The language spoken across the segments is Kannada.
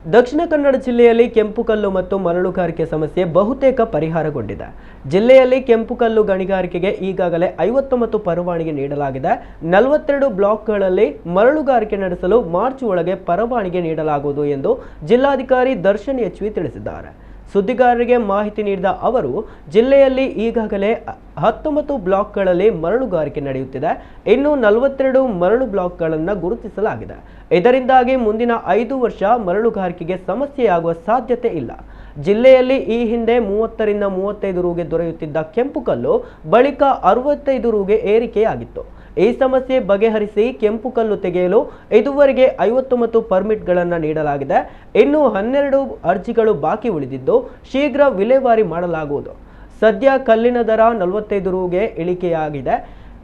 ದಕ್ಷಿಣ ಕನ್ನಡ ಜಿಲ್ಲೆಯಲ್ಲಿ ಕೆಂಪು ಕಲ್ಲು ಮತ್ತು ಮರಳುಗಾರಿಕೆ ಸಮಸ್ಯೆ ಬಹುತೇಕ ಪರಿಹಾರಗೊಂಡಿದೆ. ಜಿಲ್ಲೆಯಲ್ಲಿ ಕೆಂಪು ಕಲ್ಲು ಗಣಿಗಾರಿಕೆಗೆ ಈಗಾಗಲೇ 59 ಪರವಾನಗಿ ನೀಡಲಾಗಿದೆ. 42 ಬ್ಲಾಕ್ಗಳಲ್ಲಿ ಮರಳುಗಾರಿಕೆ ನಡೆಸಲು ಮಾರ್ಚ್ ಒಳಗೆ ಪರವಾನಗಿ ನೀಡಲಾಗುವುದು ಎಂದು ಜಿಲ್ಲಾಧಿಕಾರಿ ದರ್ಶನ್ ಎಚ್ವಿ ತಿಳಿಸಿದ್ದಾರೆ. ಸುದ್ದಿಗಾರರಿಗೆ ಮಾಹಿತಿ ನೀಡಿದ ಅವರು, ಜಿಲ್ಲೆಯಲ್ಲಿ ಈಗಾಗಲೇ 19 ಬ್ಲಾಕ್ಗಳಲ್ಲಿ ಮರಳುಗಾರಿಕೆ ನಡೆಯುತ್ತಿದೆ. ಇನ್ನು 42 ಮರಳು ಬ್ಲಾಕ್ಗಳನ್ನು ಗುರುತಿಸಲಾಗಿದೆ. ಇದರಿಂದಾಗಿ ಮುಂದಿನ 5 ವರ್ಷ ಮರಳುಗಾರಿಕೆಗೆ ಸಮಸ್ಯೆಯಾಗುವ ಸಾಧ್ಯತೆ ಇಲ್ಲ. ಜಿಲ್ಲೆಯಲ್ಲಿ ಈ ಹಿಂದೆ 30 ರಿಂದ 35 ರೂಗೆ ದೊರೆಯುತ್ತಿದ್ದ ಕೆಂಪು ಕಲ್ಲು ಬಳಿಕ 65 ರೂಗೆ ಏರಿಕೆಯಾಗಿತ್ತು. ಈ ಸಮಸ್ಯೆ ಬಗೆಹರಿಸಿ ಕೆಂಪು ಕಲ್ಲು ತೆಗೆಯಲು ಇದುವರೆಗೆ 59 ಪರ್ಮಿಟ್ಗಳನ್ನು ನೀಡಲಾಗಿದೆ. ಇನ್ನು 12 ಅರ್ಜಿಗಳು ಬಾಕಿ ಉಳಿದಿದ್ದು ಶೀಘ್ರ ವಿಲೇವಾರಿ ಮಾಡಲಾಗುವುದು. ಸದ್ಯ ಕಲ್ಲಿನ ದರ 45 ರೂಗೆ ಇಳಿಕೆಯಾಗಿದೆ.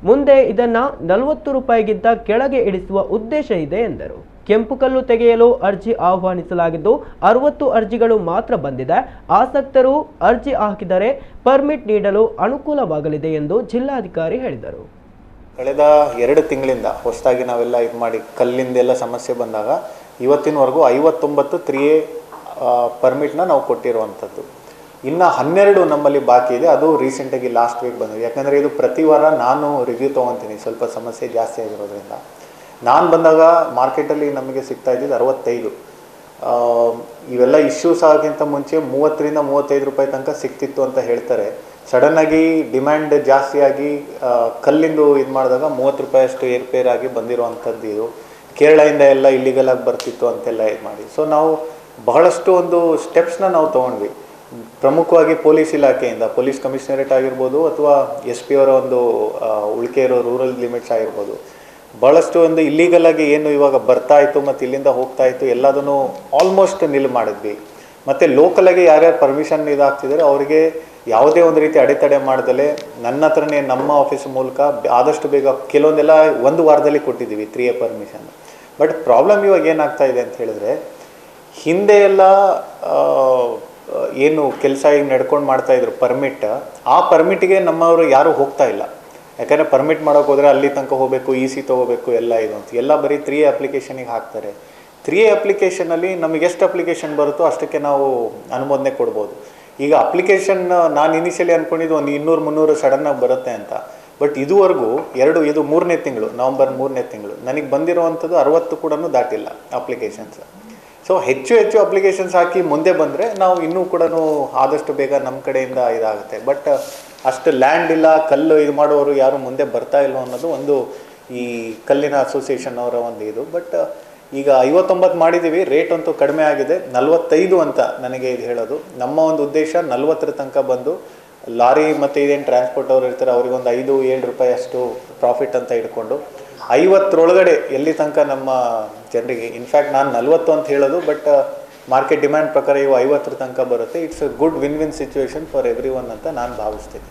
ಮುಂದೆ ಇದನ್ನು 40 ರೂಪಾಯಿಗಿಂತ ಕೆಳಗೆ ಇಳಿಸುವ ಉದ್ದೇಶ ಇದೆ ಎಂದರು. ಕೆಂಪು ಕಲ್ಲು ತೆಗೆಯಲು ಅರ್ಜಿ ಆಹ್ವಾನಿಸಲಾಗಿದ್ದು 60 ಅರ್ಜಿಗಳು ಮಾತ್ರ ಬಂದಿದೆ. ಆಸಕ್ತರು ಅರ್ಜಿ ಹಾಕಿದರೆ ಪರ್ಮಿಟ್ ನೀಡಲು ಅನುಕೂಲವಾಗಲಿದೆ ಎಂದು ಜಿಲ್ಲಾಧಿಕಾರಿ ಹೇಳಿದರು. ಕಳೆದ 2 ತಿಂಗಳಿಂದ ಹೊಸದಾಗಿ ನಾವೆಲ್ಲ ಇದು ಮಾಡಿ ಕಲ್ಲಿಂದೆಲ್ಲ ಸಮಸ್ಯೆ ಬಂದಾಗ ಇವತ್ತಿನವರೆಗೂ 59 3A ಪರ್ಮಿಟ್ನ ನಾವು ಕೊಟ್ಟಿರುವಂಥದ್ದು. ಇನ್ನು 12 ನಮ್ಮಲ್ಲಿ ಬಾಕಿ ಇದೆ. ಅದು ರೀಸೆಂಟಾಗಿ ಲಾಸ್ಟ್ ವೀಕ್ ಬಂದಿದೆ. ಯಾಕಂದರೆ ಇದು ಪ್ರತಿ ವಾರ ನಾನು ರಿವ್ಯೂ ತೊಗೊತೀನಿ, ಸ್ವಲ್ಪ ಸಮಸ್ಯೆ ಜಾಸ್ತಿ ಆಗಿರೋದ್ರಿಂದ. ನಾನು ಬಂದಾಗ ಮಾರ್ಕೆಟಲ್ಲಿ ನಮಗೆ ಸಿಗ್ತಾ ಇದ್ದಿದ್ದು 65. ಇವೆಲ್ಲ ಇಶ್ಯೂಸ್ ಆಗೋಕ್ಕಿಂತ ಮುಂಚೆ 30 ರಿಂದ 35 ರೂಪಾಯಿ ತನಕ ಸಿಗ್ತಿತ್ತು ಅಂತ ಹೇಳ್ತಾರೆ. ಸಡನ್ನಾಗಿ ಡಿಮ್ಯಾಂಡ್ ಜಾಸ್ತಿಯಾಗಿ ಕಲ್ಲಿಂದು ಇದು ಮಾಡಿದಾಗ 30 ರೂಪಾಯಿಯಷ್ಟು ಏರ್ಪೇರಾಗಿ ಬಂದಿರುವಂಥದ್ದು. ಇದು ಕೇರಳದಿಂದ ಎಲ್ಲ ಇಲ್ಲಿಗಲಾಗಿ ಬರ್ತಿತ್ತು ಅಂತೆಲ್ಲ ಇದು ಮಾಡಿ. ಸೊ ನಾವು ಬಹಳಷ್ಟು ಒಂದು ಸ್ಟೆಪ್ಸ್ನ ನಾವು ತೊಗೊಂಡ್ವಿ. ಪ್ರಮುಖವಾಗಿ ಪೊಲೀಸ್ ಇಲಾಖೆಯಿಂದ, ಪೊಲೀಸ್ ಕಮಿಷನರೇಟ್ ಆಗಿರ್ಬೋದು ಅಥವಾ SP ಅವರ ಒಂದು ಉಳಿಕೆ ಇರೋ ರೂರಲ್ ಲಿಮಿಟ್ಸ್ ಆಗಿರ್ಬೋದು, ಭಾಳಷ್ಟು ಒಂದು ಇಲ್ಲಿಗಲಾಗಿ ಏನು ಇವಾಗ ಬರ್ತಾ ಇತ್ತು ಮತ್ತು ಇಲ್ಲಿಂದ ಹೋಗ್ತಾ ಇತ್ತು ಎಲ್ಲದನ್ನು ಆಲ್ಮೋಸ್ಟ್ ನಿಲ್ ಮಾಡಿದ್ವಿ. ಮತ್ತು ಲೋಕಲಾಗಿ ಯಾರ್ಯಾರು ಪರ್ಮಿಷನ್ ಇದಾಗ್ತಿದ್ದಾರೆ ಅವರಿಗೆ ಯಾವುದೇ ಒಂದು ರೀತಿ ಅಡೆತಡೆ ಮಾಡ್ದಲೇ ನನ್ನ ಹತ್ರನೇ ನಮ್ಮ ಆಫೀಸ್ ಮೂಲಕ ಆದಷ್ಟು ಬೇಗ ಕೆಲವೊಂದೆಲ್ಲ 1 ವಾರದಲ್ಲಿ ಕೊಟ್ಟಿದ್ದೀವಿ 3A ಪರ್ಮಿಷನ್. ಬಟ್ ಪ್ರಾಬ್ಲಮ್ ಇವಾಗ ಏನಾಗ್ತಾ ಇದೆ ಅಂತ ಹೇಳಿದ್ರೆ, ಹಿಂದೆ ಎಲ್ಲ ಏನು ಕೆಲಸ ಈಗ ನಡ್ಕೊಂಡು ಮಾಡ್ತಾಯಿದ್ರು ಪರ್ಮಿಟ್, ಆ ಪರ್ಮಿಟ್ಗೆ ನಮ್ಮವರು ಯಾರೂ ಹೋಗ್ತಾ ಇಲ್ಲ. ಯಾಕಂದರೆ ಪರ್ಮಿಟ್ ಮಾಡೋಕೆ ಹೋದರೆ ಅಲ್ಲಿ ತನಕ ಹೋಗಬೇಕು, EC ತೊಗೋಬೇಕು, ಎಲ್ಲ ಇದು ಅಂತ ಎಲ್ಲ ಬರೀ 3A ಅಪ್ಲಿಕೇಶನಿಗೆ ಹಾಕ್ತಾರೆ. 3A ಅಪ್ಲಿಕೇಶನಲ್ಲಿ ನಮಗೆ ಎಷ್ಟು ಅಪ್ಲಿಕೇಶನ್ ಬರುತ್ತೋ ಅಷ್ಟಕ್ಕೆ ನಾವು ಅನುಮೋದನೆ ಕೊಡ್ಬೋದು. ಈಗ ಅಪ್ಲಿಕೇಶನ್ ನಾನು ಇನಿಷಿಯಲಿ ಅಂದ್ಕೊಂಡಿದ್ದು ಒಂದು 200-300 ಸಡನ್ನಾಗಿ ಬರುತ್ತೆ ಅಂತ. ಬಟ್ ಇದುವರೆಗೂ ಇದು 3ನೇ ತಿಂಗಳು, ನವಂಬರ್ 3ನೇ ತಿಂಗಳು, ನನಗೆ ಬಂದಿರುವಂಥದ್ದು 60 ಕೂಡ ದಾಟಿಲ್ಲ ಅಪ್ಲಿಕೇಶನ್ಸ್. ಸೊ ಹೆಚ್ಚು ಅಪ್ಲಿಕೇಶನ್ಸ್ ಹಾಕಿ ಮುಂದೆ ಬಂದರೆ ನಾವು ಇನ್ನೂ ಕೂಡ ಆದಷ್ಟು ಬೇಗ ನಮ್ಮ ಕಡೆಯಿಂದ ಇದಾಗುತ್ತೆ. ಬಟ್ ಅಷ್ಟು ಲ್ಯಾಂಡ್ ಇಲ್ಲ, ಕಲ್ಲು ಇದು ಮಾಡೋರು ಯಾರು ಮುಂದೆ ಬರ್ತಾ ಇಲ್ಲ ಅನ್ನೋದು ಒಂದು ಈ ಕಲ್ಲಿನ ಅಸೋಸಿಯೇಷನ್ ಅವರ ಒಂದು ಇದು. ಬಟ್ ಈಗ 59 ಮಾಡಿದ್ದೀವಿ, ರೇಟ್ ಅಂತೂ ಕಡಿಮೆ ಆಗಿದೆ. 45 ಅಂತ ನನಗೆ ಇದು ಹೇಳೋದು. ನಮ್ಮ ಒಂದು ಉದ್ದೇಶ 40 ತನಕ ಬಂದು ಲಾರಿ ಮತ್ತು ಇದೇನು ಟ್ರಾನ್ಸ್ಪೋರ್ಟ್ ಅವ್ರು ಇರ್ತಾರೆ ಅವ್ರಿಗೊಂದು 5-7 ರೂಪಾಯಿ ಅಷ್ಟು ಪ್ರಾಫಿಟ್ ಅಂತ ಇಟ್ಕೊಂಡು 50 ಎಲ್ಲಿ ತನಕ ನಮ್ಮ ಜನರಿಗೆ, ಇನ್ಫ್ಯಾಕ್ಟ್ ನಾನು 40 ಅಂತ ಹೇಳೋದು, ಬಟ್ ಮಾರ್ಕೆಟ್ ಡಿಮ್ಯಾಂಡ್ ಪ್ರಕಾರ ಇವು 50 ತನಕ ಬರುತ್ತೆ. It's a good win situation for every one ಅಂತ ನಾನು ಭಾವಿಸ್ತೀನಿ.